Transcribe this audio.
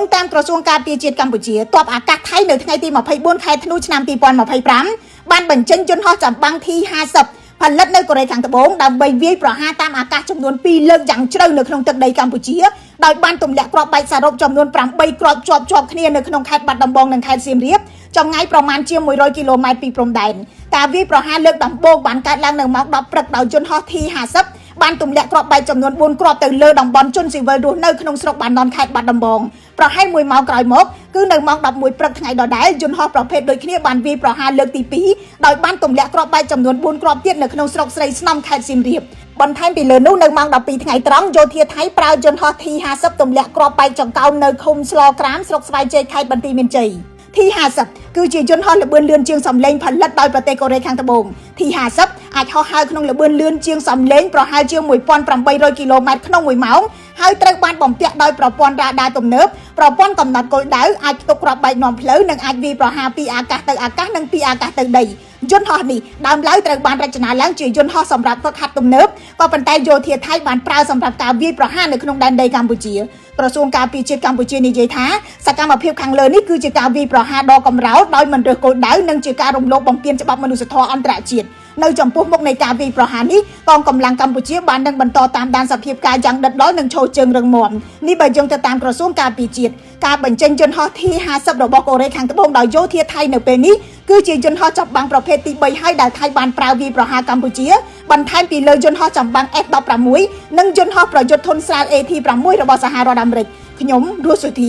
ងតាមក្រសួងការពារជាតិកម្ពុជាទ័ពអាកាសថៃនៅថ្ងៃទី24ខែធ្នូឆ្នាំ2025បានបញ្ចេញយន្តហោះចម្បាំង T-50 ផលិតនៅកូរ៉េខាងត្បូងដើម្បីវាយប្រហារតាមអាកាសចំនួន2លើកយ៉ាងជ្រៅនៅក្នុងទឹកដីកម្ពុជាដោយបានទម្លាក់គ្រាប់បែកសរុបចំនួន8គ្រាប់ជាប់គ្នានៅក្នុងខេត្តបាត់ដំបងនិងខេត្តសៀមរាបចម្ងាយប្រមាណជា100គីឡូម៉ែត្រពីព្រំដែនការវាយប្រហារលើកដំបូងបានកើតឡើងនៅម៉ោង10ព្រឹកដោយយន្តហោះ T-50 បានទម្លាក់គ្រាប់បែកចំនួន4គ្រាប់ទៅលើតំបន់ជនស៊ីវិលរស់នៅក្នុងស្រុកបាណន់ខេត្តបាត់ដំបងប្រហែល1ម៉ោងក្រោយមកគឺនៅម៉ោង11ព្រឹកថ្ងៃដដែលយន្តហោះប្រភេទដូចគ្នាបានវាយប្រហារលើកទី2ដោយបានទម្លាក់គ្រាប់បែកចំនួន4គ្រាប់ទៀតនៅក្នុងស្រុកស្រីស្នំខេត្តសៀមរាបបន្ថែមពីលើនោះនៅម៉ោង12ថ្ងៃត្រង់យោធាថៃប្រើយន្តហោះ T-50 ទម្លាក់គ្រាប់បែកចង្កោមនៅឃុំស្លក្រាមស្រុកស្វាយជ័យខេត្តបន្ទាយមានជ័យT-50 គឺជាយន្តហោះល្បឿនលឿនជាងសំឡេងផលិតដោយប្រទេសកូរ៉េខាងត្បូង T-50 អាចហោះហើរក្នុងល្បឿនលឿនជាងសំឡេងប្រហែលជា1800គីឡូម៉ែត្រក្នុង1ម៉ោងហើយត្រូវបានបំពាក់ដោយប្រព័ន្ធរ៉ាដាទំនើបប្រព័ន្ធកំណត់គោលដៅអាចផ្ទុកគ្រាប់បែកនាំផ្លូវនិងអាចវាយប្រហារពីអាកាសទៅអាកាសនិងពីអាកាសទៅដីយន្តហោះនេះដើមឡើយត្រូវបានរចនាឡើងជាយន្តហោះសម្រាប់ហ្វឹកហាត់ទំនើបក៏ប៉ុន្តែយោធាថៃបានប្រើសម្រាប់ការវាយប្រហារនៅក្នុងដែនដីកម្ពុជាក្រសួងការពារជាតិកម្ពុជានិយាយថាសកម្មភាពខាងលើនេះគឺជាការវាយប្រហារដ៏កម្រោលដោយមិនរើសគោលដៅនិងជាការរំលោភបំពានច្បាប់មនុស្សធម៌អន្តរជាតិនៅចំពោះមុខនៃការវាយប្រហារនេះកងកម្លាំងកម្ពុជាបាននឹងបន្តតាមដានសភាពការយ៉ាងដិតដល់និងឈរជើងរឹងមាំនេះបើយោងទៅតាមក្រសួងការពារជាតិការបញ្ចេញយន្តហោះ T-50 របស់កូរ៉េខាងត្បូងដោយយោធាថៃនៅពេលនេះគឺជាយន្តហោះចម្បាំងប្រភេទទី3ហើយដែលថៃបានប្រើវាយប្រហារកម្ពុជាបន្ថែមពីលើយន្តហោះចម្បាំង F-16 និងយន្តហោះប្រយុទ្ធធុនស្រាល AT-6 របស់សហរដ្ឋអាមេរិកខ្ញុំរស់សុធា